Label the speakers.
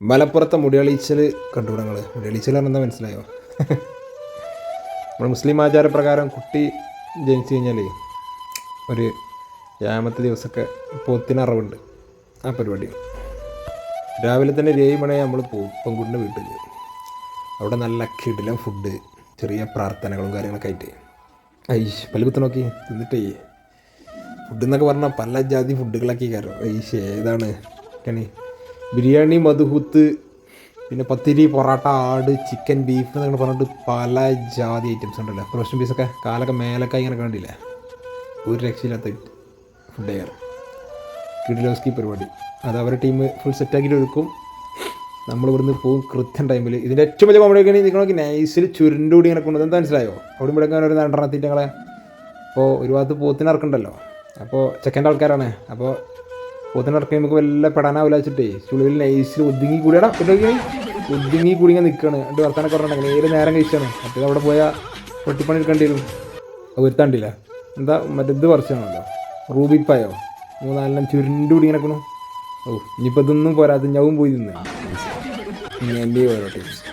Speaker 1: മലപ്പുറത്തെ മുടിയളീച്ചൽ കണ്ടു ഞങ്ങൾ. മുടിയളീച്ചൽ പറഞ്ഞാൽ മനസ്സിലായോ? നമ്മൾ മുസ്ലിം ആചാരപ്രകാരം കുട്ടി ജനിച്ചു കഴിഞ്ഞാൽ ഒരു 7ാമത്തെ ദിവസമൊക്കെ പോത്തിനറവുണ്ട്. ആ പരിപാടി രാവിലെ തന്നെ 7 മണി നമ്മൾ പോകും പെൺകുട്ടിൻ്റെ വീട്ടിൽ. അവിടെ നല്ല കിടിലം ഫുഡ്, ചെറിയ പ്രാർത്ഥനകളും കാര്യങ്ങളൊക്കെ ആയിട്ട് പല്ലുകുത്ത് നോക്കി തിന്നിട്ടേ. ഫുഡ് എന്നൊക്കെ പറഞ്ഞാൽ പല ജാതി ഫുഡുകളൊക്കെ കയറും. ഏതാണ് കണി ബിരിയാണി, മധുഹൂത്ത്, പിന്നെ പത്തിരി, പൊറോട്ട, ആട്, ചിക്കൻ, ബീഫ് എന്നൊക്കെ പറഞ്ഞിട്ട് പല ജാതി ഐറ്റംസ് ഉണ്ടല്ലോ. റോസ്റ്റ് പീസൊക്കെ കാലൊക്കെ മേലൊക്കെ ഇങ്ങനെ കണ്ടില്ലേ, ഒരു രക്ഷയില്ലാത്ത ഫുഡ് കയറും. കിഡിലോസ്കി പരിപാടി അത് അവരുടെ ടീം ഫുൾ സെറ്റാക്കിയിട്ട് എടുക്കും. നമ്മൾ ഇവിടുന്ന് പോകും കൃത്യം ടൈമിൽ. ഇതിൻ്റെ ഏറ്റവും വലിയ കോമഡി ഒക്കെ നിങ്ങളൊക്കെ നൈസിൽ ചുരുണ്ടുകൂടി ഇങ്ങനെ കൊണ്ടുവന്നത് എന്താ മനസ്സിലായോ? അവിടെ ഇവിടെ ഒരു രണ്ടെണ്ണത്തിൻ്റെ ഞങ്ങളെ അപ്പോൾ ഒരു ഭാഗത്ത് പോത്തിന് ഇറക്കണ്ടല്ലോ. അപ്പോൾ ചെക്കൻ്റെ ആൾക്കാരാണ്. അപ്പോൾ പോത്തിന് ഇറക്കി നമുക്ക് വല്ല പെടാനാവില്ല വെച്ചിട്ടേ ചുളിവിൽ നൈസിൽ ഒതുങ്ങി കൂടിയാടാ ഒതുങ്ങി കൂടി ഇങ്ങനെ നിൽക്കുകയാണ്. രണ്ട് വർത്താനൊക്കെ പറഞ്ഞിട്ടുണ്ടെങ്കിൽ ഏത് നേരം കഴിച്ചാണ്. മറ്റേത് അവിടെ പോയാൽ വെട്ടിപ്പണി എടുക്കേണ്ടി വരും. അത് വരുത്താണ്ടില്ല എന്താ മറ്റേത് പറിച്ചാണല്ലോ റൂബിപ്പായോ 3-4 ചുരുണ്ടുകൂടി ഇങ്ങനെ കൊണു. ഇനിയിപ്പോൾ ഇതൊന്നും പോരാ, അത് ഞവും പോയി തിന്നേ. എൻ്റെ ഓരോ ടീംസ്